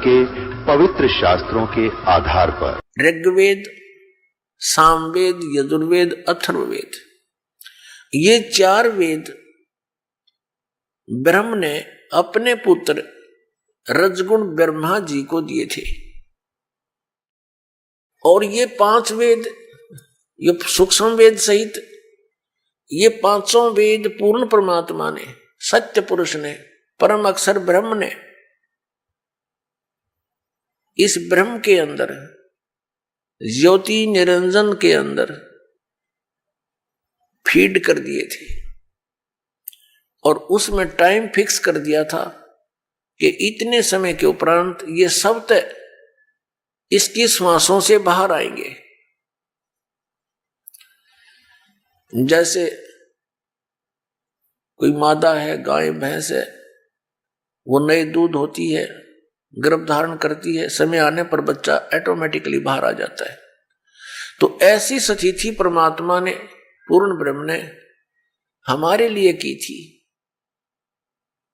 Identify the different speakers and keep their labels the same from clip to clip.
Speaker 1: के पवित्र शास्त्रों के आधार पर
Speaker 2: ऋग्वेद, सामवेद, यजुर्वेद, अथर्ववेद, ये 4 वेद ब्रह्म ने अपने पुत्र रजगुण ब्रह्मा जी को दिए थे। और ये 5 वेद, ये सूक्ष्म वेद सहित ये 5 वेद पूर्ण परमात्मा ने, सत्य पुरुष ने, परम अक्षर ब्रह्म ने इस ब्रह्म के अंदर, ज्योति निरंजन के अंदर फीड कर दिए थे। और उसमें टाइम फिक्स कर दिया था कि इतने समय के उपरांत ये सब इसकी श्वासों से बाहर आएंगे। जैसे कोई मादा है, गाय भैंस है, वो नए दूध होती है, गर्भ धारण करती है, समय आने पर बच्चा ऑटोमेटिकली बाहर आ जाता है। तो ऐसी स्थिति परमात्मा ने, पूर्ण ब्रह्म ने हमारे लिए की थी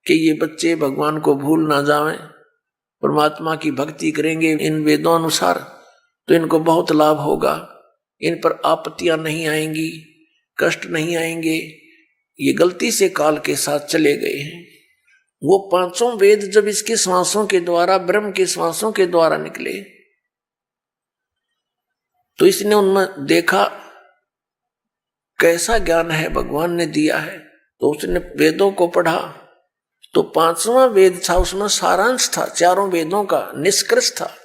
Speaker 2: कि ये बच्चे भगवान को भूल ना जाएं, परमात्मा की भक्ति करेंगे इन वेदों अनुसार तो इनको बहुत लाभ होगा, इन पर आपत्तियां नहीं आएंगी, कष्ट नहीं आएंगे। ये गलती से काल के साथ चले गए हैं। वो 5 वेद जब इसके श्वासों के द्वारा, ब्रह्म के श्वासों के द्वारा निकले तो इसने उनमें देखा कैसा ज्ञान है भगवान ने दिया है। तो उसने वेदों को पढ़ा तो 5वां वेद था, उसमें सारांश था, 4 वेदों का निष्कर्ष था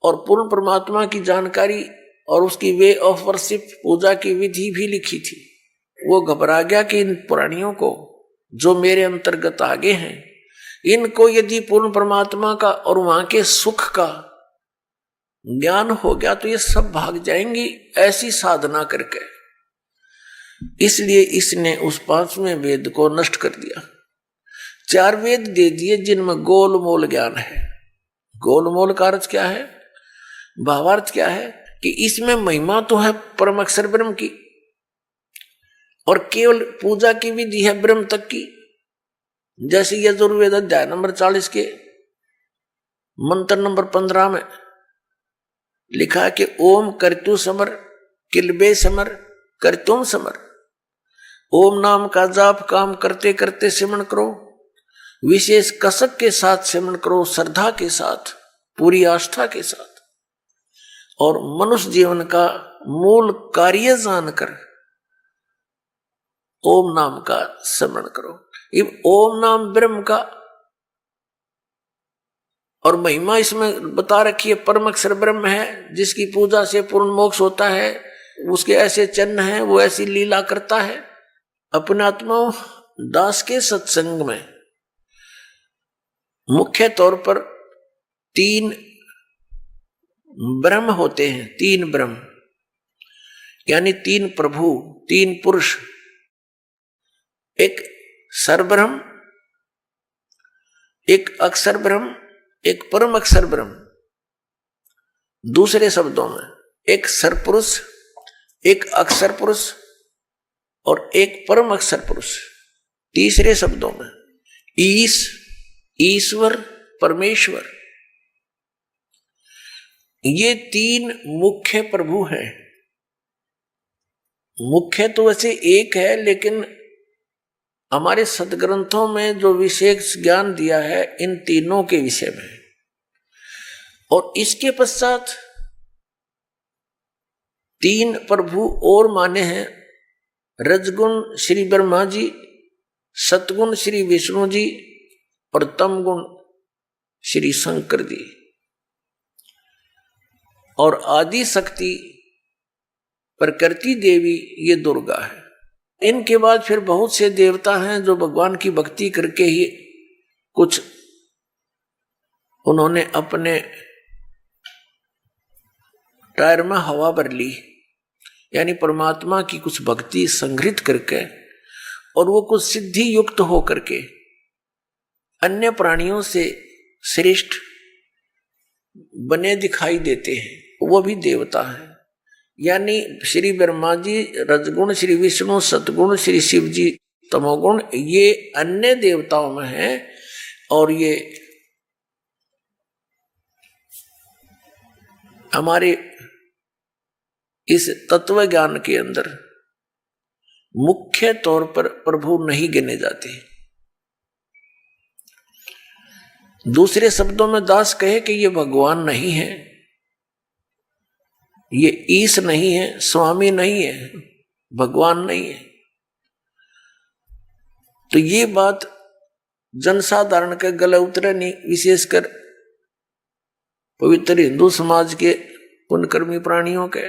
Speaker 2: और पूर्ण परमात्मा की जानकारी और उसकी वे ऑफ वर्शिप, पूजा की विधि भी लिखी थी। वो घबरा गया कि इन प्राणियों को जो मेरे अंतर्गत आगे हैं, इनको यदि पूर्ण परमात्मा का और वहां के सुख का ज्ञान हो गया तो ये सब भाग जाएंगी ऐसी साधना करके। इसलिए इसने उस 5वें वेद को नष्ट कर दिया। 4 वेद दे दिए जिनमें गोलमोल ज्ञान है। गोलमोल का अर्थ क्या है, भावार्थ क्या है कि इसमें महिमा तो है परम अक्षर ब्रह्म की और केवल पूजा की विधि है ब्रह्म तक की। जैसे यजुर्वेद अध्याय नंबर 40 के मंत्र नंबर 15 में लिखा है कि ओम करतु समर किलबे समर करतुम समर। ओम नाम का जाप काम करते करते सिमरण करो, विशेष कसक के साथ सिमरण करो, श्रद्धा के साथ, पूरी आस्था के साथ, और मनुष्य जीवन का मूल कार्य जानकर ओम नाम का स्मरण करो। ओम नाम ब्रह्म का और महिमा इसमें बता रखी है। परम अक्षर ब्रह्म है जिसकी पूजा से पूर्ण मोक्ष होता है, उसके ऐसे चिन्ह हैं, वो ऐसी लीला करता है। अपने आत्मा दास के सत्संग में मुख्य तौर पर 3 ब्रह्म होते हैं। 3 ब्रह्म यानी 3 प्रभु, 3 पुरुष, एक सरब्रह्म, एक अक्षर ब्रह्म, एक परम अक्षर ब्रह्म। दूसरे शब्दों में एक सरपुरुष, एक अक्षर पुरुष और एक परम अक्षर पुरुष। तीसरे शब्दों में ईश्वर, परमेश्वर। ये 3 मुख्य प्रभु हैं। मुख्य तो वैसे एक है, लेकिन हमारे सदग्रंथों में जो विशेष ज्ञान दिया है इन तीनों के विषय में। और इसके पश्चात 3 प्रभु और माने हैं, रजगुण श्री ब्रह्मा जी, सतगुण श्री विष्णु जी और तमगुण श्री शंकर जी, और आदि शक्ति प्रकृति देवी ये दुर्गा है। इनके बाद फिर बहुत से देवता हैं जो भगवान की भक्ति करके ही कुछ उन्होंने अपने टायर में हवा भर ली, यानी परमात्मा की कुछ भक्ति संग्रहित करके, और वो कुछ सिद्धि युक्त हो करके अन्य प्राणियों से श्रेष्ठ बने दिखाई देते हैं, वो भी देवता है। यानी श्री ब्रह्मा जी रजगुण, श्री विष्णु सतगुण, श्री शिव जी तमोगुण, ये अन्य देवताओं में हैं। और ये हमारे इस तत्व ज्ञान के अंदर मुख्य तौर पर प्रभु नहीं गिने जाते। दूसरे शब्दों में दास कहे कि ये भगवान नहीं है, ये ईश नहीं है, स्वामी नहीं है, भगवान नहीं है। तो ये बात जनसाधारण के गले उतरे नहीं, विशेषकर पवित्र हिंदू समाज के पुण्यकर्मी प्राणियों के,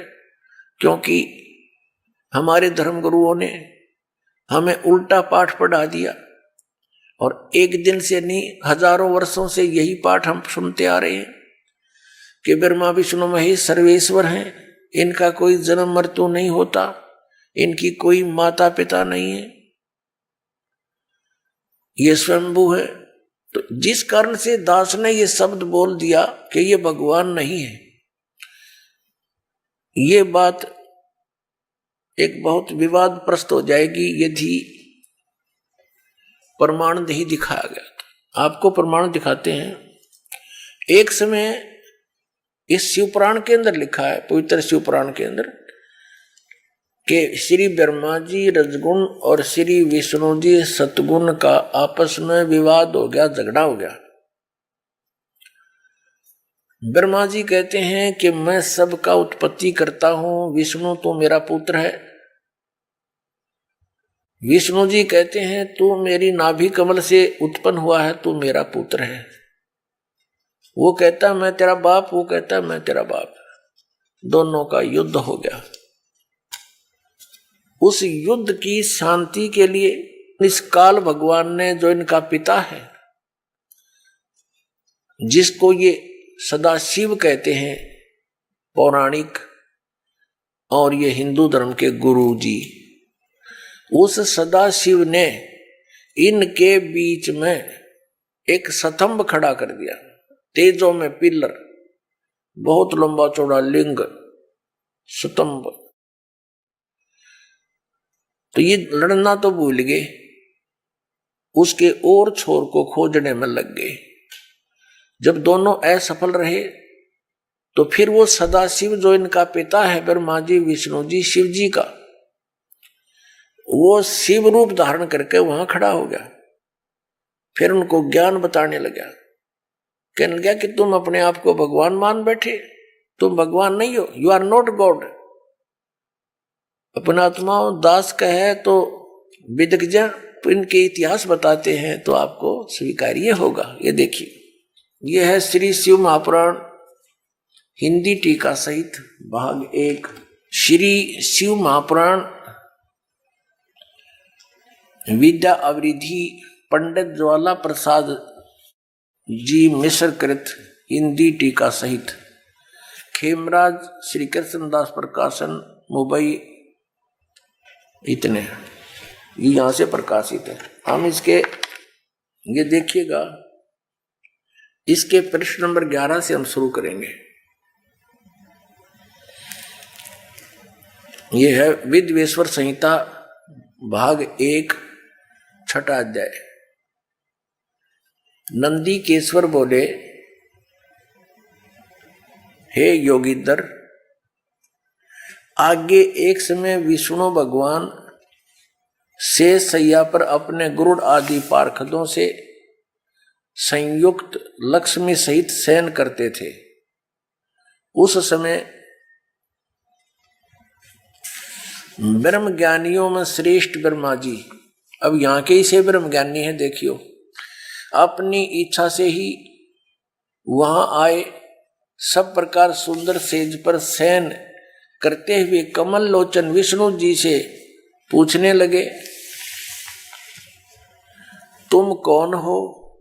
Speaker 2: क्योंकि हमारे धर्म गुरुओं ने हमें उल्टा पाठ पढ़ा दिया और एक दिन से नहीं हजारों वर्षों से यही पाठ हम सुनते आ रहे हैं कि ब्रह्मा विष्णु महेश सर्वेश्वर हैं, इनका कोई जन्म मृत्यु नहीं होता, इनकी कोई माता पिता नहीं है, ये स्वयंभू है। तो जिस कारण से दास ने ये शब्द बोल दिया कि ये भगवान नहीं है, ये बात एक बहुत विवादप्रस्त हो जाएगी यदि प्रमाण नहीं दिखाया गया। आपको प्रमाण दिखाते हैं। एक समय इस शिवपुराण के अंदर लिखा है, पवित्र शिवपुराण के अंदर, कि श्री ब्रह्मा जी रजगुण और श्री विष्णु जी सतगुण का आपस में विवाद हो गया, झगड़ा हो गया। ब्रह्मा जी कहते हैं कि मैं सबका उत्पत्ति करता हूं, विष्णु तो मेरा पुत्र है। विष्णु जी कहते हैं तू मेरी नाभि कमल से उत्पन्न हुआ है, तू मेरा पुत्र है। वो कहता मैं तेरा बाप, वो कहता मैं तेरा बाप। दोनों का युद्ध हो गया। उस युद्ध की शांति के लिए निष्काल भगवान ने, जो इनका पिता है, जिसको ये सदाशिव कहते हैं पौराणिक, और ये हिंदू धर्म के गुरु जी, उस सदाशिव ने इनके बीच में एक स्तंभ खड़ा कर दिया, तेजों में पिलर, बहुत लंबा चौड़ा लिंग स्तंभ। तो ये लड़ना तो भूल गए, उसके और छोर को खोजने में लग गए। जब दोनों असफल रहे तो फिर वो सदाशिव, जो इनका पिता है ब्रह्मा जी विष्णु जी शिव जी का, वो शिव रूप धारण करके वहां खड़ा हो गया। फिर उनको ज्ञान बताने लगा, कहने लगा कि तुम अपने आप को भगवान मान बैठे, तुम भगवान नहीं हो, यू आर नॉट गॉड। अपना आत्मा दास कहे तो विदग्ध इनके इतिहास बताते हैं तो आपको स्वीकार्य होगा। ये देखिए, ये है श्री शिव महापुराण हिंदी टीका सहित भाग 1। श्री शिव महापुराण विद्या अवरिधि पंडित ज्वाला प्रसाद जी मिश्र कृत हिंदी टीका सहित, खेमराज श्री कृष्णदास प्रकाशन मुंबई, इतने ये यहां से प्रकाशित है। हम इसके ये देखिएगा, इसके पृष्ठ नंबर 11 से हम शुरू करेंगे। ये है विद्वेश्वर संहिता भाग 1 छठा अध्याय। नंदी केश्वर बोले, हे योगीधर, आगे एक समय विष्णु भगवान शेष सैया पर अपने गुरुड़ आदि पार्षदों से संयुक्त लक्ष्मी सहित शयन करते थे। उस समय ब्रह्म ज्ञानियों में श्रेष्ठ ब्रह्मा जी, अब यहाँ के ही से ब्रह्म ज्ञानी है, देखियो, अपनी इच्छा से ही वहां आए। सब प्रकार सुंदर सेज पर शयन करते हुए कमल लोचन विष्णु जी से पूछने लगे, तुम कौन हो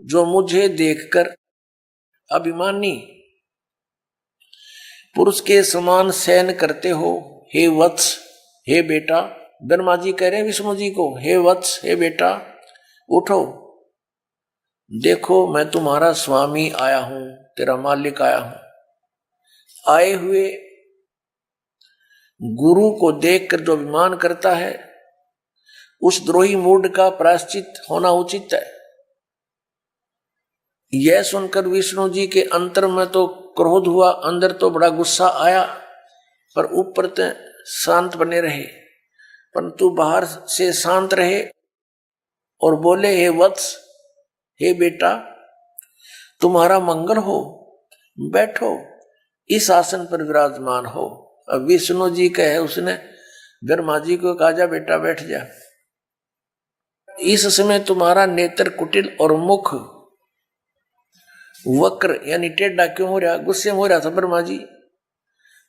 Speaker 2: जो मुझे देखकर अभिमानी पुरुष के समान शयन करते हो? हे वत्स, हे बेटा। ब्रह्मा जी कह रहे हैं विष्णु जी को, हे वत्स, हे बेटा, उठो, देखो मैं तुम्हारा स्वामी आया हूं, तेरा मालिक आया हूं। आए हुए गुरु को देखकर जो अभिमान करता है, उस द्रोही मूड का प्रायश्चित होना उचित है। यह सुनकर विष्णु जी के अंतर में तो क्रोध हुआ, अंदर तो बड़ा गुस्सा आया, पर ऊपर तो शांत बने रहे, परंतु बाहर से शांत रहे और बोले, हे वत्स, हे बेटा, तुम्हारा मंगल हो, बैठो, इस आसन पर विराजमान हो। अब विष्णु जी कहे, उसने ब्रह्मा जी को कहा, जा बेटा बैठ जा। इस समय तुम्हारा नेत्र कुटिल और मुख वक्र यानी टेढ़ा क्यों हो रहा? गुस्से में हो रहा था ब्रह्मा जी।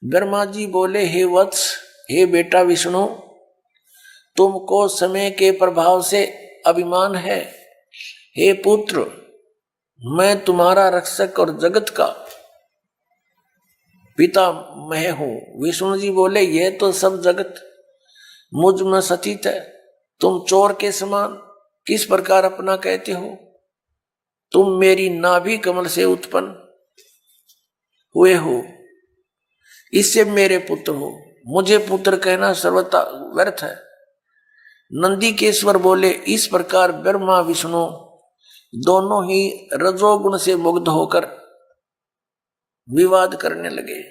Speaker 2: ब्रह्मा जी बोले, हे वत्स, हे बेटा विष्णु, तुमको समय के प्रभाव से अभिमान है। हे पुत्र, मैं तुम्हारा रक्षक और जगत का पिता मैं हूं। विष्णु जी बोले, यह तो सब जगत मुझ में स्थित है, तुम चोर के समान किस प्रकार अपना कहते हो? तुम मेरी नाभि कमल से उत्पन्न हुए हो, इससे मेरे पुत्र हो। मुझे पुत्र कहना सर्वथा व्यर्थ है। नंदीकेश्वर बोले, इस प्रकार ब्रह्मा विष्णु दोनों ही रजोगुण से मुग्ध होकर विवाद करने लगे।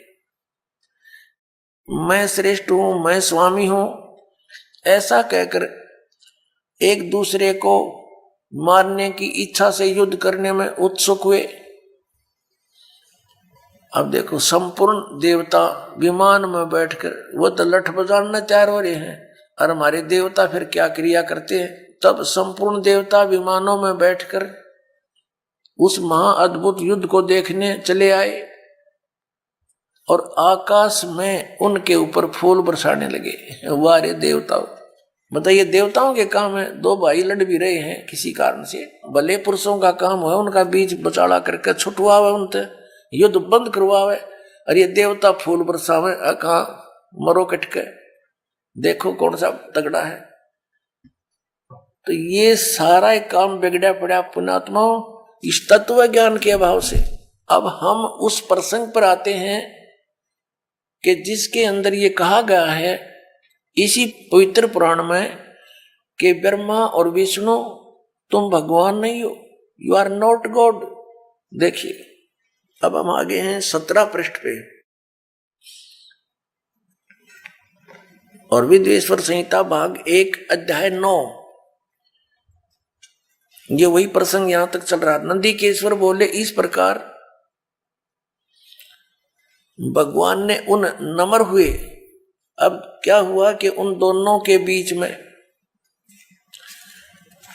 Speaker 2: मैं श्रेष्ठ हूं, मैं स्वामी हूं, ऐसा कहकर एक दूसरे को मारने की इच्छा से युद्ध करने में उत्सुक हुए। अब देखो, संपूर्ण देवता विमान में बैठकर वो तो लठ बजाने तैयार हो रहे हैं, और हमारे देवता फिर क्या क्रिया करते हैं? तब संपूर्ण देवता विमानों में बैठकर उस महाअद्भुत युद्ध को देखने चले आए और आकाश में उनके ऊपर फूल बरसाने लगे। वारे देवताओं, बताइए, देवताओं के काम है, दो भाई लड़ भी रहे हैं किसी कारण से, भले पुरुषों का काम है उनका बीच बचाड़ा करके छुटवावे, उनसे युद्ध बंद करवावे, और ये देवता फूल बरसावे, कहा मरो कटके, देखो कौन सा तगड़ा है। तो ये सारा एक काम बिगड़ा पड़ा पुण्यात्माओं इस तत्व ज्ञान के अभाव से। अब हम उस प्रसंग पर आते हैं कि जिसके अंदर ये कहा गया है इसी पवित्र पुराण में कि ब्रह्मा और विष्णु तुम भगवान नहीं हो, यू आर नॉट गॉड। देखिए, अब हम आगे हैं 17 पृष्ठ पे, और विद्वेश्वर संहिता भाग 1 अध्याय 9, ये वही प्रसंग यहां तक चल रहा। नंदीकेश्वर बोले, इस प्रकार भगवान ने उन नम्र हुए। अब क्या हुआ कि उन दोनों के बीच में,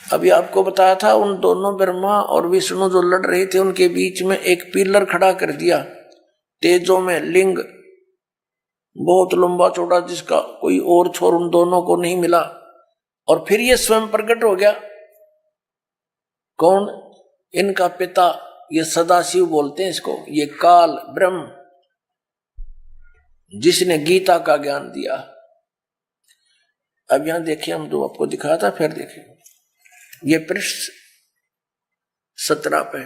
Speaker 2: अभी आपको बताया था, उन दोनों ब्रह्मा और विष्णु जो लड़ रहे थे उनके बीच में एक पिलर खड़ा कर दिया, तेजों में लिंग बहुत लंबा चौड़ा, जिसका कोई और छोर उन दोनों को नहीं मिला। और फिर ये स्वयं प्रकट हो गया। कौन? इनका पिता, ये सदाशिव बोलते हैं इसको, ये काल ब्रह्म, जिसने गीता का ज्ञान दिया। अब यहां देखिए, हम तो आपको दिखाया था, फिर देखिए ये पृष्ठ 17 पे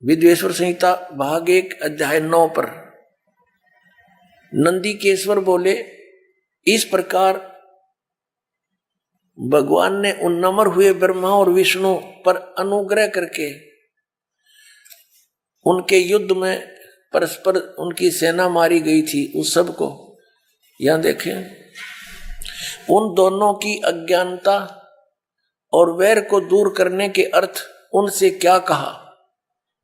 Speaker 2: विद्वेश्वर संहिता भाग 1 अध्याय 9 पर नंदीकेश्वर बोले, इस प्रकार भगवान ने उन नम्र हुए ब्रह्मा और विष्णु पर अनुग्रह करके उनके युद्ध में परस्पर उनकी सेना मारी गई थी, उस सब को यहां देखें, उन दोनों की अज्ञानता और वैर को दूर करने के अर्थ उनसे क्या कहा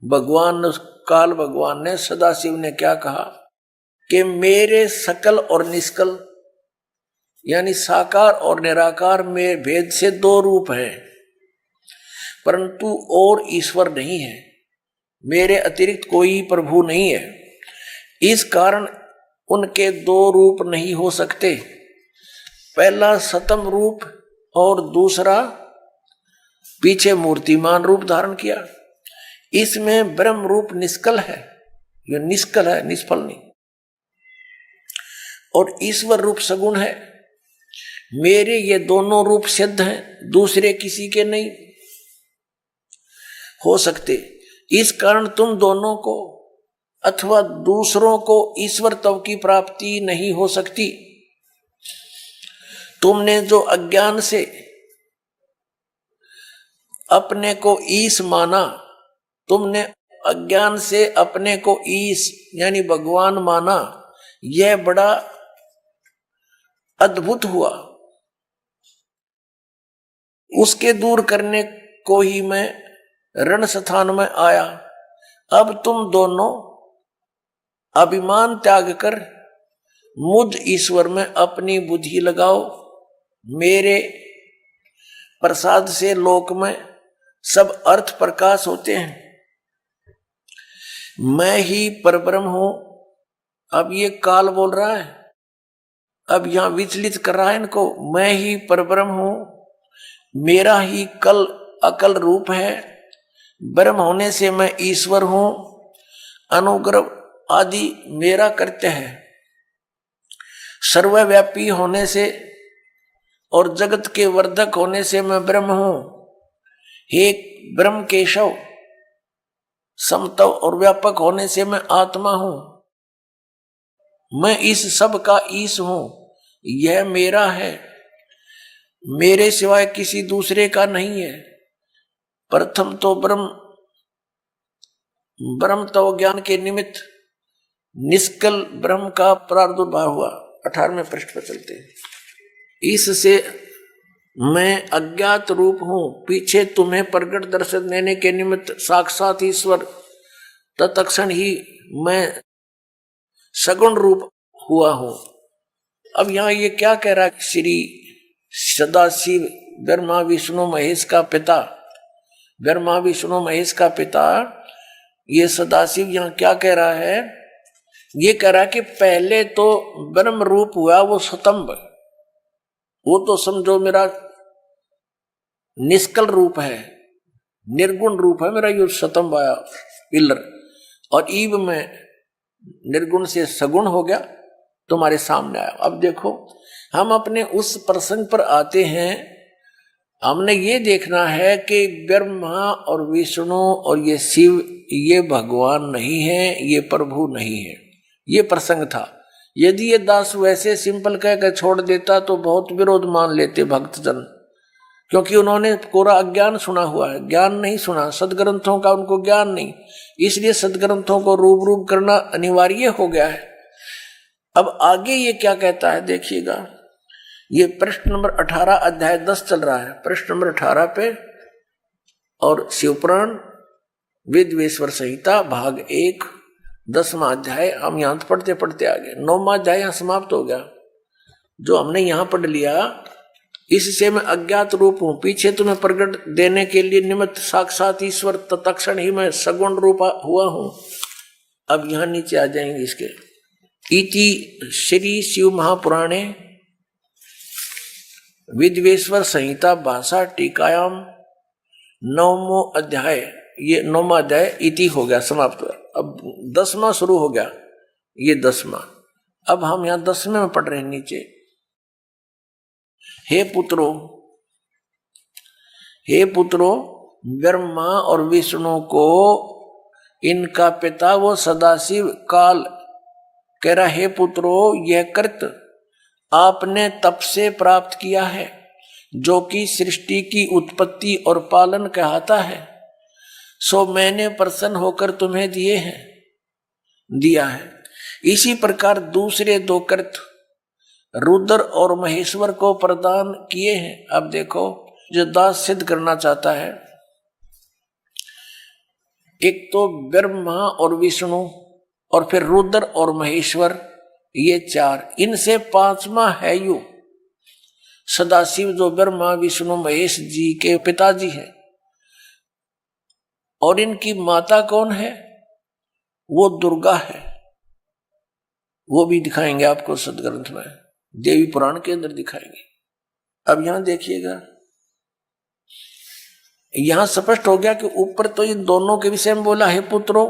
Speaker 2: भगवान, काल भगवान ने, सदाशिव ने क्या कहा कि मेरे सकल और निष्कल यानी साकार और निराकार में भेद से 2 रूप हैं, परंतु और ईश्वर नहीं है, मेरे अतिरिक्त कोई प्रभु नहीं है। इस कारण उनके 2 रूप नहीं हो सकते, पहला सतम रूप और दूसरा पीछे मूर्तिमान रूप धारण किया। इसमें ब्रह्म रूप निष्कल है, यह निष्कल है, निष्फल नहीं, और ईश्वर रूप सगुण है। मेरे ये दोनों रूप सिद्ध हैं, दूसरे किसी के नहीं हो सकते। इस कारण तुम दोनों को अथवा दूसरों को ईश्वर तव की प्राप्ति नहीं हो सकती। तुमने जो अज्ञान से अपने को ईश माना, तुमने अज्ञान से अपने को ईश यानी भगवान माना, यह बड़ा अद्भुत हुआ। उसके दूर करने को ही मैं रण स्थान में आया। अब तुम दोनों अभिमान त्याग कर मुझ ईश्वर में अपनी बुद्धि लगाओ। मेरे प्रसाद से लोक में सब अर्थ प्रकाश होते हैं। मैं ही परब्रह्म हूं। अब ये काल बोल रहा है, अब यहां विचलित कर रहा है इनको। मैं ही परब्रह्म हूं, मेरा ही कल अकल रूप है। ब्रह्म होने से मैं ईश्वर हूं। अनुग्रह आदि मेरा कर्तव्य है। सर्वव्यापी होने से और जगत के वर्धक होने से मैं ब्रह्म हूं। हे ब्रह्म केशव, समतव और व्यापक होने से मैं आत्मा हूं। मैं इस सब का ईश हूं। यह मेरा है, मेरे सिवाय किसी दूसरे का नहीं है। प्रथम तो ब्रह्म तो ज्ञान के निमित्त निष्कल ब्रह्म का प्रादुर्भाव हुआ। 18वें पृष्ठ पर चलते हैं। इससे मैं अज्ञात रूप हूं, पीछे तुम्हें प्रगट दर्शन देने के निमित्त साक्षात ईश्वर तत्क्षण ही मैं सगुण रूप हुआ हूं। अब यहां ये क्या कह रहा है? श्री सदाशिव ब्रह्मा विष्णु महेश का पिता, ब्रह्मा विष्णु महेश का पिता ये सदाशिव यहां क्या कह रहा है? ये कह रहा है कि पहले तो ब्रह्म रूप हुआ वो स्तंभ, वो तो समझो मेरा निष्कल रूप है, निर्गुण रूप है मेरा। ये स्तंभ आया पिलर, और ईब में निर्गुण से सगुण हो गया, तुम्हारे सामने आया। अब देखो हम अपने उस प्रसंग पर आते हैं। हमने ये देखना है कि ब्रह्मा और विष्णु और ये शिव ये भगवान नहीं है, ये प्रभु नहीं है। ये प्रसंग था। यदि ये दास वैसे सिंपल कहकर छोड़ देता तो बहुत विरोध मान लेते भक्तजन, क्योंकि उन्होंने कोरा अज्ञान सुना हुआ है, ज्ञान नहीं सुना, सदग्रंथों का उनको ज्ञान नहीं। इसलिए सदग्रंथों को रूप करना अनिवार्य हो गया है। अब आगे ये क्या कहता है देखिएगा। ये पृष्ठ नंबर 18 अध्याय 10 चल रहा है, पृष्ठ नंबर 18 पे। और शिवपुराण वेदवेश्वर संहिता भाग 1 10वां अध्याय हम यहां पढ़ते पढ़ते आगे। 9वां अध्याय यहां समाप्त हो गया। जो हमने यहां पढ़ लिया, इससे मैं अज्ञात रूप हूं, पीछे तुम्हें प्रगट देने के लिए निमित्त साक्षात ईश्वर तत्क्षण ही मैं सगुण रूप हुआ हूं। अब यहां नीचे आ जाएंगे इसके। इति श्री शिव महापुराणे विद्वेश्वर संहिता भाषा टीकायाम 9वां अध्याय, ये 9वां अध्याय इति हो गया, समाप्त हुआ। अब 10वां शुरू हो गया, ये 10वां। अब हम यहां 10वें में पढ़ रहे हैं नीचे। हे पुत्रो, ब्रह्मा और विष्णु को इनका पिता वो सदाशिव काल कह रहा, हे पुत्रो, यह कृत आपने तप से प्राप्त किया है, जो कि सृष्टि की उत्पत्ति और पालन कहता है, सो मैंने प्रसन्न होकर तुम्हें दिया है। इसी प्रकार दूसरे दो कृत रुद्र और महेश्वर को प्रदान किए हैं। अब देखो, जो दास सिद्ध करना चाहता है, एक तो ब्रह्मा और विष्णु और फिर रुद्र और महेश्वर, ये 4, इनसे 5वां है यू सदाशिव, जो ब्रह्मा विष्णु महेश जी के पिताजी हैं। और इनकी माता कौन है? वो दुर्गा है। वो भी दिखाएंगे आपको सदग्रंथ में, देवी पुराण के अंदर दिखाएंगे। अब यहां देखिएगा, यहां स्पष्ट हो गया कि ऊपर तो इन दोनों के विषय में बोला है, पुत्रो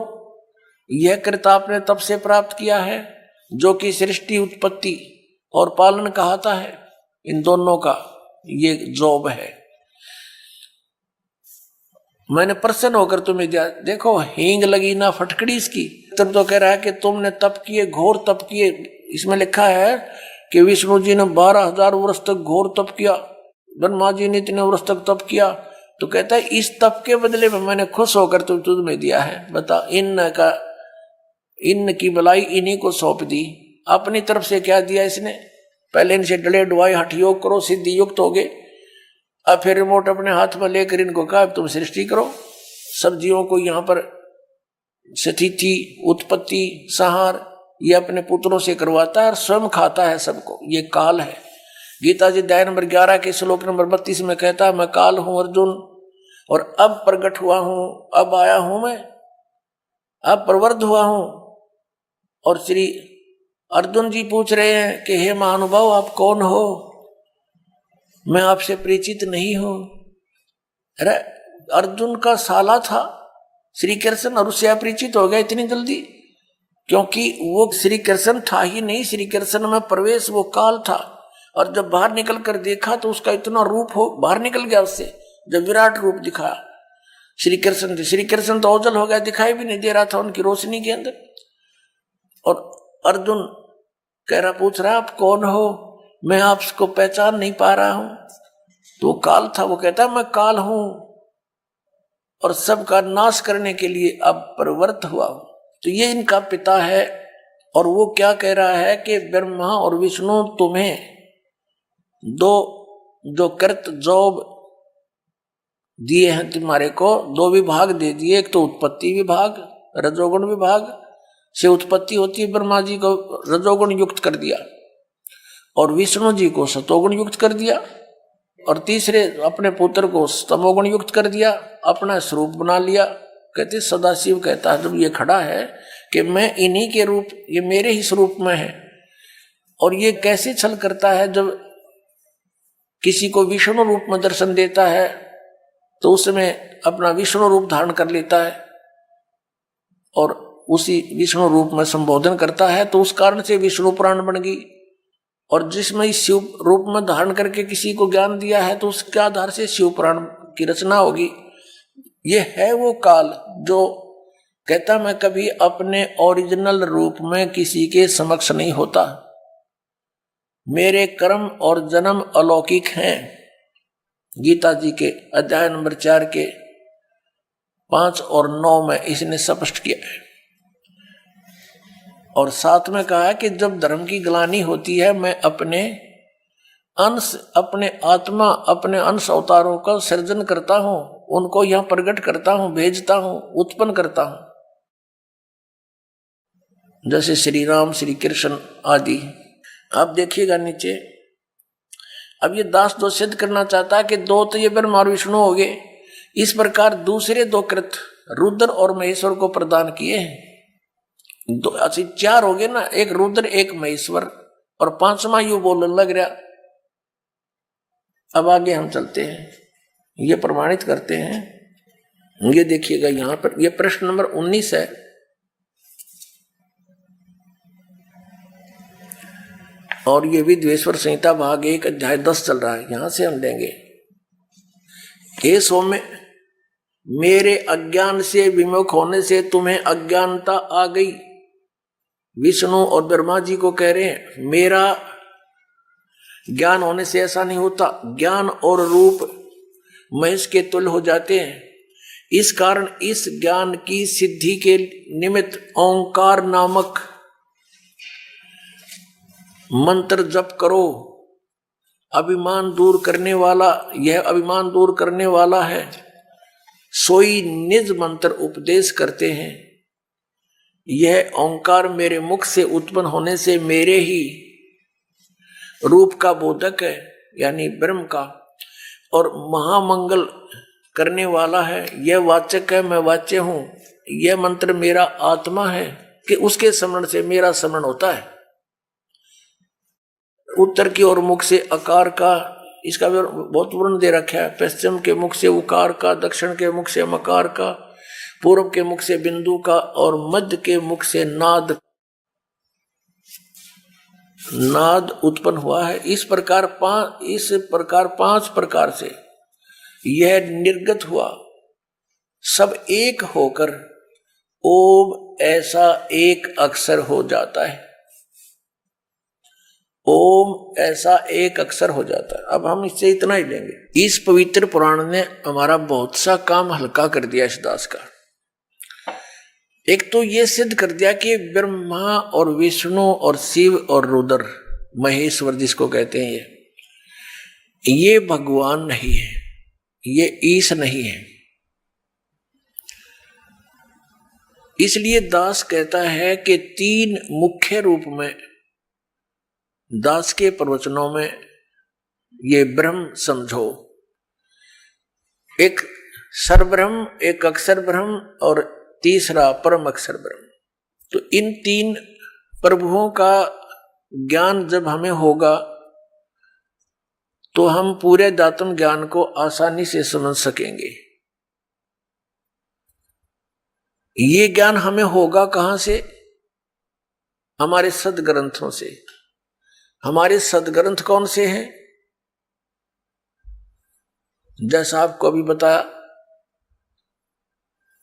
Speaker 2: यह कृत आपने तब से प्राप्त किया है, जो कि सृष्टि उत्पत्ति और पालन कहता है। इन दोनों का ये जॉब है। मैंने प्रसन्न होकर तुम्हें दिया। देखो, हींग लगी ना फटकड़ी इसकी। तब तो कह रहा है कि तुमने तप किए, घोर तप किए। इसमें लिखा है कि विष्णु जी ने 12,000 वर्ष तक घोर तप किया, ब्रह्मा जी ने इतने वर्ष तक तप किया, तो कहता है इस तप के बदले में मैंने खुश होकर तुझ में दिया है। बता, इन की भलाई इन्हीं को सौंप दी। अपनी तरफ से क्या दिया इसने? पहले इनसे डले डुआई हठ योग करो, सिद्धि युक्त हो गए। अब फिर रिमोट अपने हाथ में लेकर इनको कहा तुम सृष्टि करो। सब जीवों को यहाँ पर स्थिति, उत्पत्ति, संहार ये अपने पुत्रों से करवाता है और स्वयं खाता है सबको। ये काल है। गीता जी अध्याय नंबर 11 के श्लोक नंबर 32 में कहता है, मैं काल हूं अर्जुन, और अब प्रकट हुआ हूं, अब आया हूं मैं, अब प्रवृद्ध हुआ हूं। और श्री अर्जुन जी पूछ रहे हैं कि हे महानुभाव आप कौन हो, मैं आपसे परिचित नहीं हूं। अरे अर्जुन का साला था श्री कृष्ण और उससे अपरिचित हो गया इतनी जल्दी? क्योंकि वो श्री कृष्ण था ही नहीं, श्री कृष्ण में प्रवेश वो काल था। और जब बाहर निकल कर देखा तो उसका इतना रूप हो बाहर निकल गया उससे। जब विराट रूप दिखा श्री कृष्ण तो ओझल हो गया, दिखाई भी नहीं दे रहा था उनकी रोशनी के अंदर। और अर्जुन कह रहा, पूछ रहा आप कौन हो, मैं आपको पहचान नहीं पा रहा हूं। तो काल था। वो कहता है मैं काल हूं और सबका नाश करने के लिए अब प्रवृत्त हुआ हूं। तो ये इनका पिता है। और वो क्या कह रहा है कि ब्रह्मा और विष्णु तुम्हें दो जो कृत जॉब दिए हैं, तुम्हारे को दो विभाग दे दिए। एक तो उत्पत्ति विभाग, रजोगुण विभाग से उत्पत्ति होती है, ब्रह्मा जी को रजोगुण युक्त कर दिया और विष्णु जी को सतोगुण युक्त कर दिया, और तीसरे अपने पुत्र को तमोगुण युक्त कर दिया, अपना स्वरूप बना लिया। कहते सदाशिव कहता है जब ये खड़ा है कि मैं इन्हीं के रूप, ये मेरे ही स्वरूप में है। और ये कैसे छल करता है, जब किसी को विष्णु रूप में दर्शन देता है तो उसमें अपना विष्णु रूप धारण कर लेता है और उसी विष्णु रूप में संबोधन करता है, तो उस कारण से विष्णु पुराण बन गई। और जिसमें शिव रूप में धारण करके किसी को ज्ञान दिया है तो उसके आधार से शिव पुराण की रचना होगी। ये है वो काल जो कहता मैं कभी अपने ओरिजिनल रूप में किसी के समक्ष नहीं होता, मेरे कर्म और जन्म अलौकिक हैं। गीता जी के अध्याय नंबर 4 के 5 और 9 में इसने स्पष्ट किया है। और साथ में कहा है कि जब धर्म की ग्लानि होती है मैं अपने अंश, अपने आत्मा, अपने अंश अवतारों का सृजन करता हूं, उनको यहां प्रकट करता हूं, भेजता हूं, उत्पन्न करता हूं। जैसे श्री राम, श्री कृष्ण आदि। आप देखिएगा नीचे, अब ये दास दो सिद्ध करना चाहता है कि दो तो ये ब्रह्मा और विष्णु हो गए, इस प्रकार दूसरे दो कृत रुद्र और महेश्वर को प्रदान किए हैं। दो अच्छी 4 हो गए ना, एक रुद्र एक महेश्वर, और 5वां यू बोलने लग रहा। अब आगे हम चलते हैं, ये प्रमाणित करते हैं। ये देखिएगा यहां पर, ये प्रश्न नंबर 19 है। और ये विद्वेश्वर संहिता भाग 1 अध्याय 10 चल रहा है, यहां से हम लेंगे। हे सौम्य, मेरे अज्ञान से विमुख होने से तुम्हें अज्ञानता आ गई। विष्णु और ब्रह्मा जी को कह रहे हैं मेरा ज्ञान होने से ऐसा नहीं होता, ज्ञान और रूप महेश के तुल्य हो जाते हैं। इस कारण इस ज्ञान की सिद्धि के निमित्त ओंकार नामक मंत्र जप करो। अभिमान दूर करने वाला, यह अभिमान दूर करने वाला है। सोई निज मंत्र उपदेश करते हैं। यह ओंकार मेरे मुख से उत्पन्न होने से मेरे ही रूप का बोधक है, यानी ब्रह्म का, और महामंगल करने वाला है। यह वाचक है, मैं वाच्य हूं। यह मंत्र मेरा आत्मा है कि उसके स्मरण से मेरा स्मरण होता है। उत्तर की ओर मुख से आकार का, इसका भी बहुत वर्णन दे रखा है। पश्चिम के मुख से उकार का, दक्षिण के मुख से मकार का, पूर्व के मुख से बिंदु का, और मध्य के मुख से नाद उत्पन्न हुआ है। इस प्रकार 5 प्रकार से यह निर्गत हुआ, सब एक होकर ओम ऐसा एक अक्षर हो जाता है। ओम ऐसा एक अक्षर हो जाता है। अब हम इससे इतना ही लेंगे। इस पवित्र पुराण ने हमारा बहुत सा काम हल्का कर दिया इस दास का। एक तो ये सिद्ध कर दिया कि ब्रह्मा और विष्णु और शिव और रुद्र, महेश्वर जिसको कहते हैं, ये भगवान नहीं है, ये ईश नहीं है। इसलिए दास कहता है कि तीन मुख्य रूप में दास के प्रवचनों में ये ब्रह्म समझो। एक सरब्रह्म, एक अक्षर ब्रह्म और तीसरा परम अक्षर ब्रह्म। तो इन तीन प्रभुओं का ज्ञान जब हमें होगा तो हम पूरे दातम ज्ञान को आसानी से समझ सकेंगे। ये ज्ञान हमें होगा कहां से? हमारे सदग्रंथों से। हमारे सदग्रंथ कौन से हैं? जैसा आपको अभी बताया,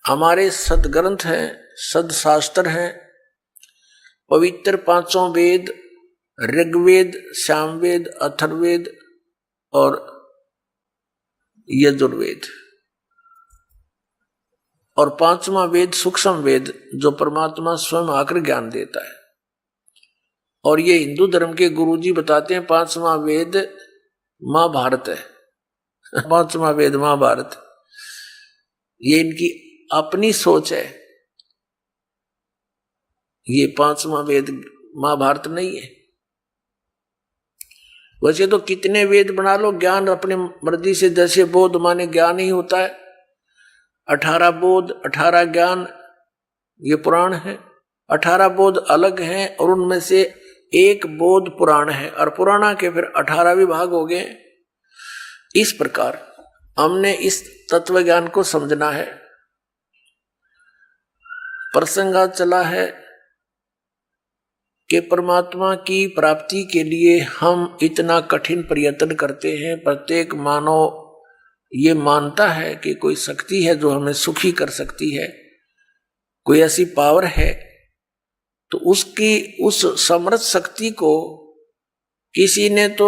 Speaker 2: हमारे सदग्रंथ हैं, सदशास्त्र हैं, पवित्र पांचों वेद, ऋग्वेद, सामवेद, अथर्ववेद और यजुर्वेद, और पांचवा वेद सूक्ष्म वेद जो परमात्मा स्वयं आकर ज्ञान देता है। और ये हिंदू धर्म के गुरुजी बताते हैं पांचवा वेद महाभारत है। पांचवा वेद महाभारत, ये इनकी अपनी सोच है। ये पांचवा वेद महाभारत नहीं है। वैसे तो कितने वेद बना लो, ज्ञान अपने मर्जी से, जैसे बोध माने ज्ञान ही होता है। 18 बोध 18 ज्ञान ये पुराण है। 18 बोध अलग हैं और उनमें से एक बोध पुराण है, और पुराणा के फिर 18 विभाग हो गए। इस प्रकार हमने इस तत्व ज्ञान को समझना है। प्रसंग आज चला है कि परमात्मा की प्राप्ति के लिए हम इतना कठिन प्रयत्न करते हैं। प्रत्येक मानव ये मानता है कि कोई शक्ति है जो हमें सुखी कर सकती है, कोई ऐसी पावर है। तो उसकी उस समर्थ शक्ति को किसी ने तो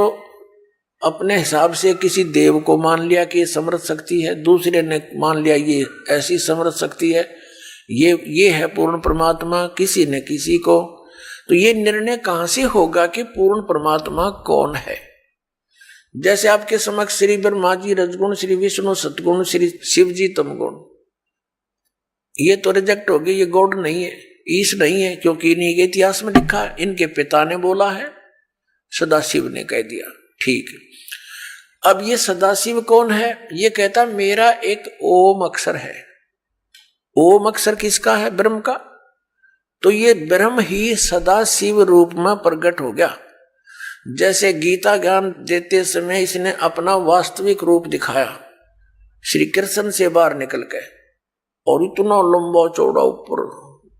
Speaker 2: अपने हिसाब से किसी देव को मान लिया कि ये समर्थ शक्ति है, दूसरे ने मान लिया ये ऐसी समर्थ शक्ति है, ये है पूर्ण परमात्मा, किसी ने किसी को। तो ये निर्णय कहां से होगा कि पूर्ण परमात्मा कौन है? जैसे आपके समक्ष श्री ब्रह्मा जी रजगुण, श्री विष्णु सतगुण, श्री शिव जी तमगुण, ये तो रिजेक्ट हो गए, ये गॉड नहीं है, ईश नहीं है, क्योंकि इन्हीं के इतिहास में लिखा है, इनके पिता ने बोला है, सदाशिव ने कह दिया। ठीक, अब ये सदाशिव कौन है? ये कहता मेरा एक ओम अक्षर है। ओम अक्षर किसका है? ब्रह्म का। तो ये ब्रह्म ही सदाशिव रूप में प्रकट हो गया। जैसे गीता ज्ञान देते समय इसने अपना वास्तविक रूप दिखाया श्री कृष्ण से बाहर निकल के, और इतना लंबा चौड़ा ऊपर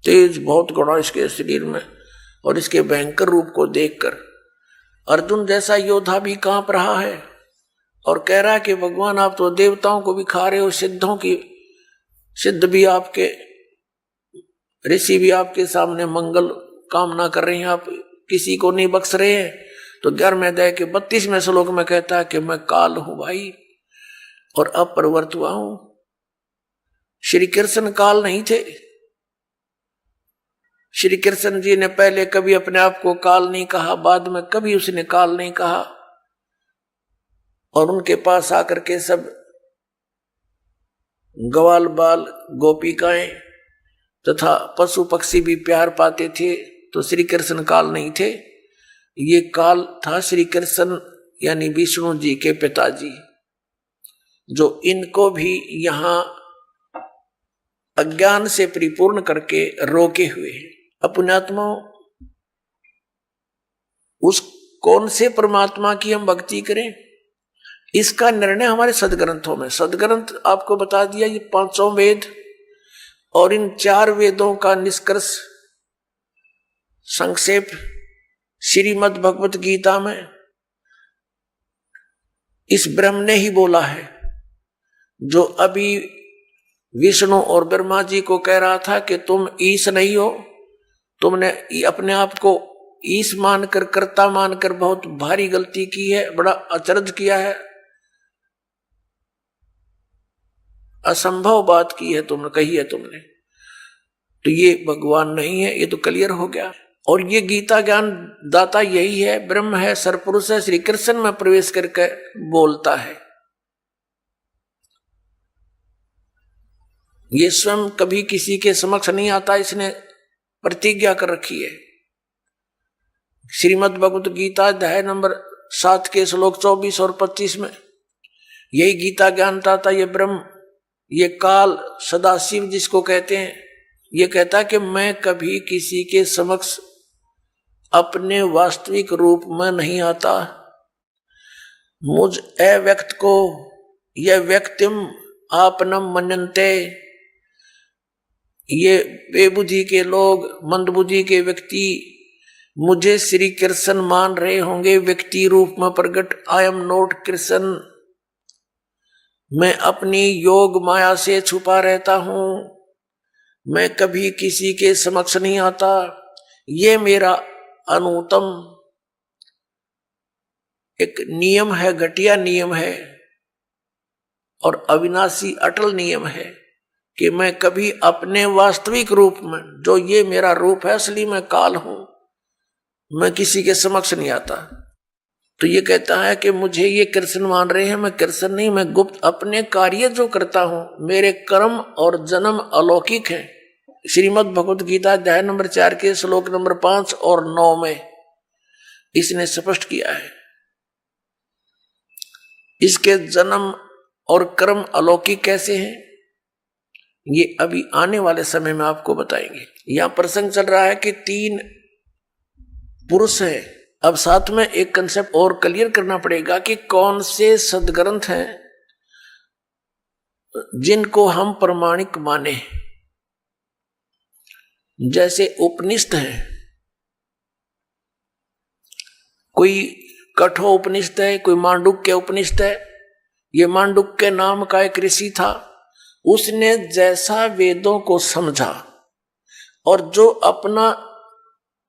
Speaker 2: तेज बहुत घड़ा इसके शरीर में, और इसके भयंकर रूप को देखकर अर्जुन जैसा योद्धा भी कांप रहा है और कह रहा है कि भगवान आप तो देवताओं को भी खा रहे हो, सिद्धों की सिद्ध भी आपके, ऋषि भी आपके सामने मंगल कामना कर रहे हैं, आप किसी को नहीं बख्श रहे हैं। तो 11वें अध्याय के 32वें श्लोक में कहता है कि मैं काल हूं भाई और अब प्रवर्त हुआ हूं। श्री कृष्ण काल नहीं थे। श्री कृष्ण जी ने पहले कभी अपने आप को काल नहीं कहा, बाद में कभी उसने काल नहीं कहा, और उनके पास आकर के सब ग्वाल बाल गोपिकाएं तथा पशु पक्षी भी प्यार पाते थे। तो श्री कृष्ण काल नहीं थे, ये काल था श्री कृष्ण यानी विष्णु जी के पिताजी, जो इनको भी यहां अज्ञान से परिपूर्ण करके रोके हुए हैं। अपनात्मा उस कौन से परमात्मा की हम भक्ति करें, इसका निर्णय हमारे सदग्रंथों में। सदग्रंथ आपको बता दिया, ये 5 वेद और इन 4 वेदों का निष्कर्ष संक्षेप श्रीमद् भगवत गीता में इस ब्रह्म ने ही बोला है, जो अभी विष्णु और ब्रह्मा जी को कह रहा था कि तुम ईश नहीं हो, तुमने अपने आप को ईश मानकर, कर्ता मानकर बहुत भारी गलती की है, बड़ा अचरज किया है, असंभव बात की है तुमने, कही है तुमने, तो ये भगवान नहीं है, ये तो क्लियर हो गया। और ये गीता ज्ञान दाता यही है, ब्रह्म है, सरपुरुष है, श्री कृष्ण में प्रवेश करके बोलता है। ये स्वयं कभी किसी के समक्ष नहीं आता, इसने प्रतिज्ञा कर रखी है। श्रीमद् भगवत गीता अध्याय नंबर 7 के श्लोक 24 और 25 में यही गीता ज्ञान दाता, ये ब्रह्म, ये काल, सदाशिव जिसको कहते हैं, ये कहता कि मैं कभी किसी के समक्ष अपने वास्तविक रूप में नहीं आता। मुझ अव्यक्त को यह व्यक्तिम आपनम मनन्ते, ये बेबुद्धि के लोग, मंदबुद्धि के व्यक्ति मुझे श्री कृष्ण मान रहे होंगे व्यक्ति रूप में प्रकट। आई एम नॉट कृष्ण, मैं अपनी योग माया से छुपा रहता हूं, मैं कभी किसी के समक्ष नहीं आता। ये मेरा अनुत्तम एक नियम है, घटिया नियम है और अविनाशी अटल नियम है कि मैं कभी अपने वास्तविक रूप में, जो ये मेरा रूप है, असली मैं काल हूं, मैं किसी के समक्ष नहीं आता। तो ये कहता है कि मुझे ये कृष्ण मान रहे हैं, मैं कृष्ण नहीं, मैं गुप्त अपने कार्य जो करता हूं, मेरे कर्म और जन्म अलौकिक हैं। श्रीमद् भगवत गीता अध्याय नंबर 4 के श्लोक नंबर 5 और 9 में इसने स्पष्ट किया है। इसके जन्म और कर्म अलौकिक कैसे हैं, ये अभी आने वाले समय में आपको बताएंगे। यहां प्रसंग चल रहा है कि 3 पुरुष हैं। अब साथ में एक कंसेप्ट और क्लियर करना पड़ेगा कि कौन से सदग्रंथ हैं जिनको हम प्रमाणिक माने। जैसे उपनिषद है, कोई कठो उपनिषद है, कोई मांडुक्य उपनिषद है। ये मांडुक्य नाम का एक ऋषि था, उसने जैसा वेदों को समझा और जो अपना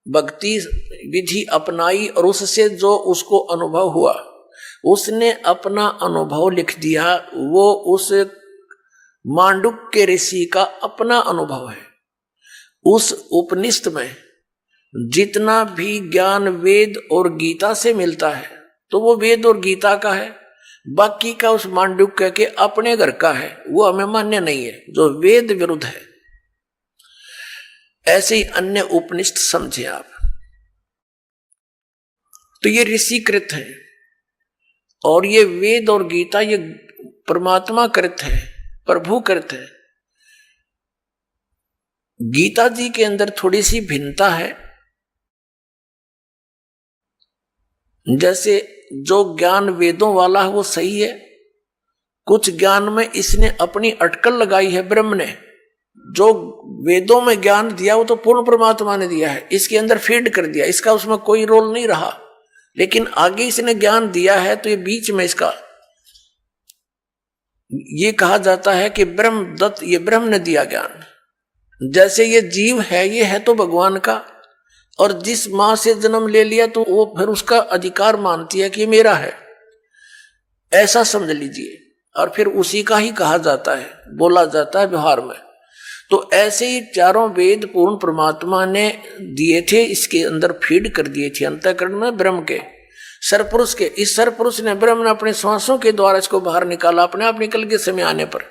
Speaker 2: भक्ति विधि अपनाई और उससे जो उसको अनुभव हुआ, उसने अपना अनुभव लिख दिया। वो उस मांडुक्य ऋषि का अपना अनुभव है। उस उपनिषद में जितना भी ज्ञान वेद और गीता से मिलता है तो वो वेद और गीता का है, बाकी का उस मांडुक्य के अपने घर का है, वो हमें मान्य नहीं है, जो वेद विरुद्ध है। ऐसे ही अन्य उपनिषद समझे आप। तो ये ऋषि कृत है और ये वेद और गीता ये परमात्मा कृत है, प्रभु कृत है। गीता जी के अंदर थोड़ी सी भिन्नता है। जैसे जो ज्ञान वेदों वाला है वो सही है, कुछ ज्ञान में इसने अपनी अटकल लगाई है ब्रह्म ने। जो वेदों में ज्ञान दिया वो तो पूर्ण परमात्मा ने दिया है, इसके अंदर फीड कर दिया, इसका उसमें कोई रोल नहीं रहा। लेकिन आगे इसने ज्ञान दिया है तो ये बीच में इसका ये कहा जाता है कि ब्रह्म दत्त, ये ब्रह्म ने दिया ज्ञान। जैसे ये जीव है, ये है तो भगवान का, और जिस मां से जन्म ले लिया तो वो फिर उसका अधिकार मानती है कि मेरा है, ऐसा समझ लीजिए। और फिर उसी का ही कहा जाता है, बोला जाता है व्यवहार में। तो ऐसे ही चारों वेद पूर्ण परमात्मा ने दिए थे, इसके अंदर फीड कर दिए थे अंतःकरण में ब्रह्म के, सरपुरुष के। इस सरपुरुष ने, ब्रह्म ने अपने श्वासों के द्वारा इसको बाहर निकाला। अपने आप निकल के समय आने पर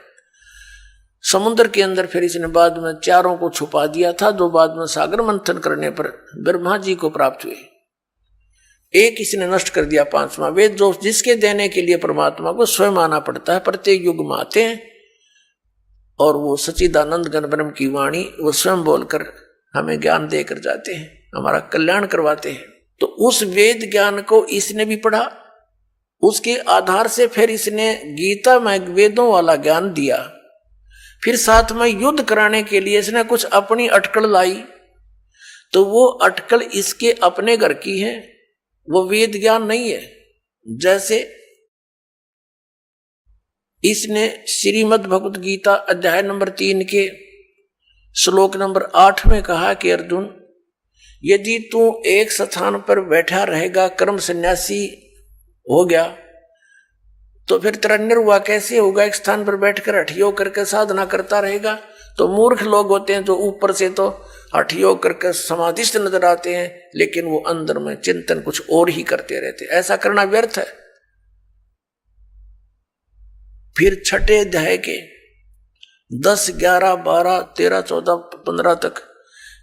Speaker 2: समुद्र के अंदर फिर इसने बाद में चारों को छुपा दिया था, जो बाद में सागर मंथन करने पर ब्रह्मा जी को प्राप्त हुए। एक इसने नष्ट कर दिया, 5वां वेद, जो जिसके देने के लिए परमात्मा को स्वयं आना पड़ता है। प्रत्येक युग में आते हैं और वो सच्चिदानंद घन ब्रह्म की वाणी वो स्वयं बोलकर हमें ज्ञान देकर जाते हैं, हमारा कल्याण करवाते हैं। तो उस वेद ज्ञान को इसने भी पढ़ा, उसके आधार से फिर इसने गीता में वेदों वाला ज्ञान दिया। फिर साथ में युद्ध कराने के लिए इसने कुछ अपनी अटकल लाई, तो वो अटकल इसके अपने घर की है, वो वेद ज्ञान नहीं है। जैसे इसने श्रीमद् भगवत गीता अध्याय नंबर 3 के श्लोक नंबर 8 में कहा कि अर्जुन, यदि तू एक स्थान पर बैठा रहेगा, कर्म सन्यासी हो गया, तो फिर तेरा निर्वाह कैसे होगा? एक स्थान पर बैठकर हठयोग करके साधना करता रहेगा। तो मूर्ख लोग होते हैं जो ऊपर से तो हठयोग करके समाधिस्थ नजर आते हैं, लेकिन वो अंदर में चिंतन कुछ और ही करते रहते। ऐसा करना व्यर्थ है। फिर छठे अध्याय के 10, 11, 12, 13, 14, 15 तक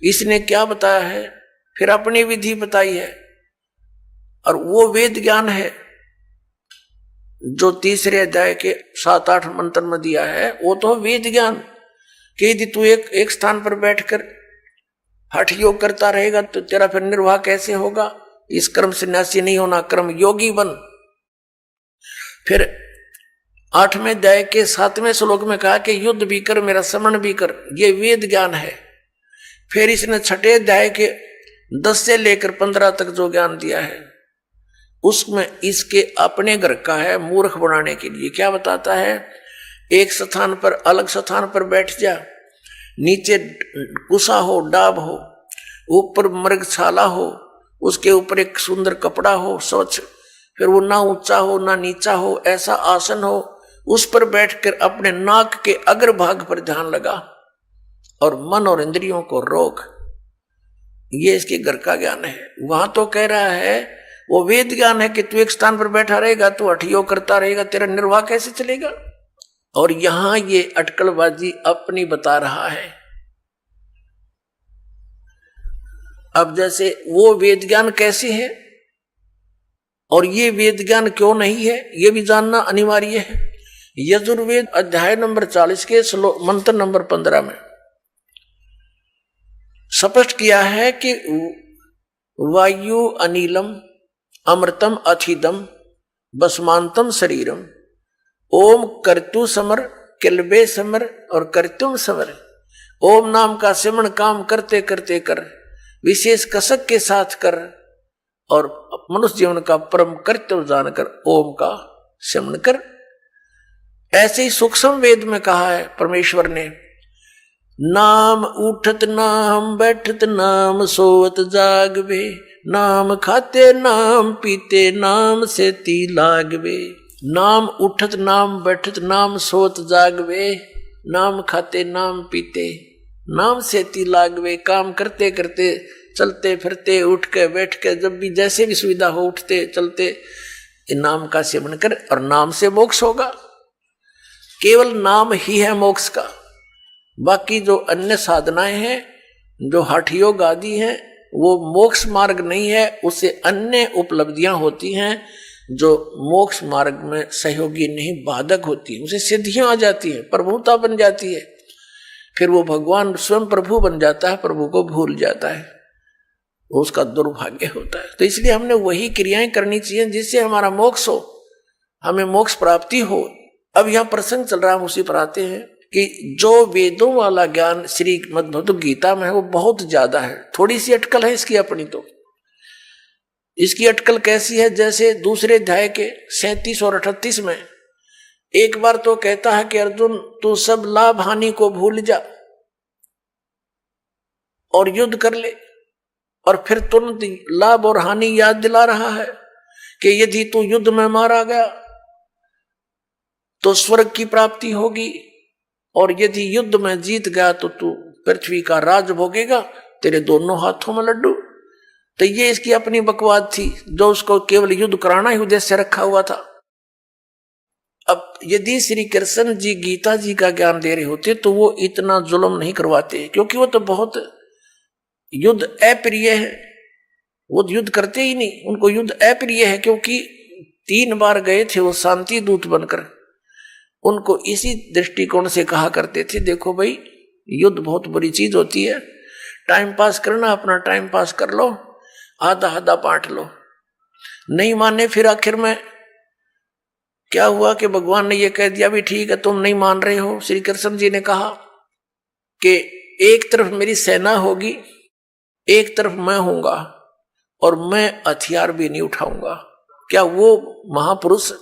Speaker 2: इसने क्या बताया है? फिर अपनी विधि बताई है। और वो वेद ज्ञान है जो तीसरे अध्याय के 7, 8 मंत्र में दिया है। वो तो वेद ज्ञान कि यदि तू एक स्थान पर बैठकर हठ योग करता रहेगा तो तेरा फिर निर्वाह कैसे होगा? इस कर्म सन्यासी नहीं होना, कर्म योगी बन। फिर 8वें अध्याय के 7वें श्लोक में कहा कि युद्ध भी कर, मेरा समन भी कर। ये वेद ज्ञान है। फिर इसने छठे अध्याय के 10 से लेकर 15 तक जो ज्ञान दिया है उसमें इसके अपने घर का है मूर्ख बनाने के लिए। क्या बताता है? एक स्थान पर, अलग स्थान पर बैठ जा, नीचे कुसा हो, डाब हो, ऊपर मृगशाला हो, उसके ऊपर एक सुंदर कपड़ा हो स्वच्छ, फिर वो ना ऊंचा हो ना नीचा हो, ऐसा आसन हो, उस पर बैठकर अपने नाक के अग्रभाग पर ध्यान लगा और मन और इंद्रियों को रोक। ये इसके घर का ज्ञान है। वहां तो कह रहा है वो वेद ज्ञान है कि तू एक स्थान पर बैठा रहेगा, तू हठयोग करता रहेगा, तेरा निर्वाह कैसे चलेगा? और यहां ये अटकलबाजी अपनी बता रहा है। अब जैसे वो वेद ज्ञान कैसे है और ये वेद ज्ञान क्यों नहीं है, ये भी जानना अनिवार्य है। यजुर्वेद अध्याय नंबर 40 के मंत्र नंबर 15 में स्पष्ट किया है कि वायु अनिलम अमृतम अथिदम बसमांतम शरीरम ओम कर्तु समर किलबे समर और कर्तुम समर। ओम नाम का सिमरण काम करते करते कर, विशेष कसक के साथ कर और मनुष्य जीवन का परम कर्तव्य जानकर ओम का सिमरण कर। ऐसे ही सूक्ष्म वेद में कहा है परमेश्वर ने, नाम उठत नाम बैठत नाम सोवत जागवे, नाम खाते नाम पीते नाम से ती लागवे। नाम उठत नाम बैठत नाम सोत जागवे, नाम खाते नाम पीते नाम से ती लागवे। काम करते करते, चलते फिरते, उठ के बैठ के, जब भी जैसे भी सुविधा हो, उठते चलते नाम का सेवन कर और नाम से मोक्ष होगा। केवल नाम ही है मोक्ष का। बाकी जो अन्य साधनाएं हैं, जो हठ योग आदि हैं, वो मोक्ष मार्ग नहीं है। उससे अन्य उपलब्धियां होती हैं जो मोक्ष मार्ग में सहयोगी नहीं, बाधक होती है। उसे सिद्धियां आ जाती हैं, प्रभुता बन जाती है, फिर वो भगवान स्वयं प्रभु बन जाता है, प्रभु को भूल जाता है, उसका दुर्भाग्य होता है। तो इसलिए हमने वही क्रियाएं करनी चाहिए जिससे हमारा मोक्ष हो, हमें मोक्ष प्राप्ति हो। अब यहां प्रसंग चल रहा है, उसी पर आते हैं कि जो वेदों वाला ज्ञान श्री मद्भगवत गीता में है वो बहुत ज्यादा है। थोड़ी सी अटकल है इसकी अपनी। तो इसकी अटकल कैसी है? जैसे दूसरे अध्याय के 37 और 38 में एक बार तो कहता है कि अर्जुन तू सब लाभ हानि को भूल जा और युद्ध कर ले, और फिर तुरंत लाभ और हानि याद दिला रहा है कि यदि तू युद्ध में मारा गया तो स्वर्ग की प्राप्ति होगी, और यदि युद्ध में जीत गया तो तू पृथ्वी का राज भोगेगा, तेरे दोनों हाथों में लड्डू। तो ये इसकी अपनी बकवाद थी जो उसको केवल युद्ध कराना ही उद्देश्य रखा हुआ था। अब यदि श्री कृष्ण जी गीता जी का ज्ञान दे रहे होते तो वो इतना जुल्म नहीं करवाते, क्योंकि वो तो बहुत युद्ध अप्रिय है, वो युद्ध करते ही नहीं, उनको युद्ध अप्रिय है। क्योंकि 3 बार गए थे वो शांति दूत बनकर, उनको इसी दृष्टिकोण से कहा करते थे, देखो भाई युद्ध बहुत बुरी चीज होती है, टाइम पास करना अपना टाइम पास कर लो, आधा आधा बांट लो। नहीं माने, फिर आखिर में क्या हुआ कि भगवान ने ये कह दिया भी ठीक है तुम नहीं मान रहे हो। श्री कृष्ण जी ने कहा कि एक तरफ मेरी सेना होगी, एक तरफ मैं होऊंगा, और मैं हथियार भी नहीं उठाऊंगा। क्या वो महापुरुष?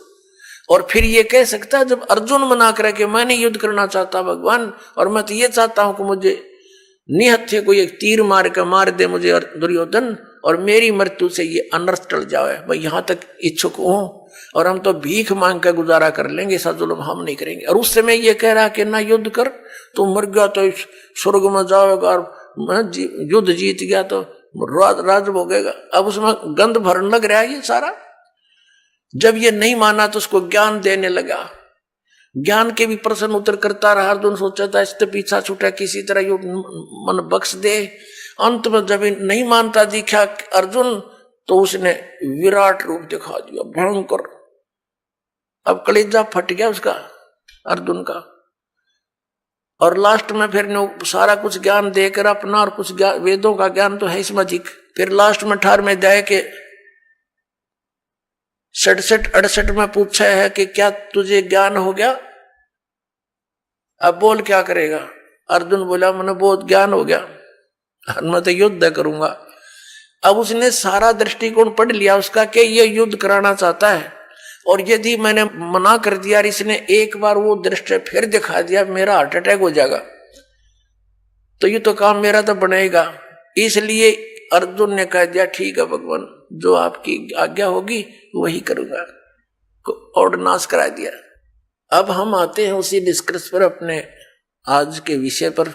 Speaker 2: और फिर ये कह सकता है जब अर्जुन मना करे कि मैं नहीं युद्ध करना चाहता भगवान, और मैं तो ये चाहता हूं कि मुझे निहत्थे को एक तीर मार के मार दे मुझे दुर्योधन, और मेरी मृत्यु से ये अनर्थ टल जाए, मैं यहां तक इच्छुक हूं, और हम तो भीख मांग कर गुजारा कर लेंगे, ऐसा जुल्म हम नहीं करेंगे। और उस समय ये कह रहा कि ना युद्ध कर, तू मर गया तो स्वर्ग में जाओगा, और युद्ध जीत गया तो राज भोगेगा। अब उसमें गंध भरने लग रहा है ये सारा। जब ये नहीं माना तो उसको ज्ञान देने लगा, ज्ञान के भी प्रश्न उत्तर करता रहा। अर्जुन सोचा था इससे पीछा छूटा, किसी तरह यो मन बख्श दे। अंत में जब नहीं मानता दिखा अर्जुन, तो उसने विराट रूप दिखा दिया, भयंकर। अब कलेजा फट गया उसका, अर्जुन का। और लास्ट में फिर सारा कुछ ज्ञान देकर अपना, और कुछ वेदों का ज्ञान तो है इसमें अधिक। फिर लास्ट में 18वें अध्याय के 67-68 में पूछा है कि क्या तुझे ज्ञान हो गया, अब बोल क्या करेगा। अर्जुन बोला मैंने बहुत ज्ञान हो गया, मैं तो युद्ध करूंगा। अब उसने सारा दृष्टिकोण पढ़ लिया उसका कि ये युद्ध कराना चाहता है, और यदि मैंने मना कर दिया और इसने एक बार वो दृष्टि फिर दिखा दिया, मेरा हार्ट अटैक हो जाएगा, तो ये तो काम मेरा तो बनेगा। इसलिए अर्जुन ने कह दिया ठीक है भगवान, जो आपकी आज्ञा होगी वही करूंगा, और नाश करा दिया। अब हम आते हैं उसी निष्कर्ष पर, अपने आज के विषय पर।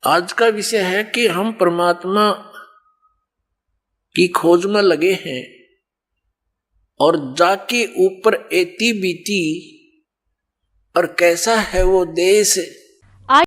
Speaker 2: आज का विषय है कि हम परमात्मा की खोज में लगे हैं, और जाके ऊपर एती बीती, और कैसा है वो देश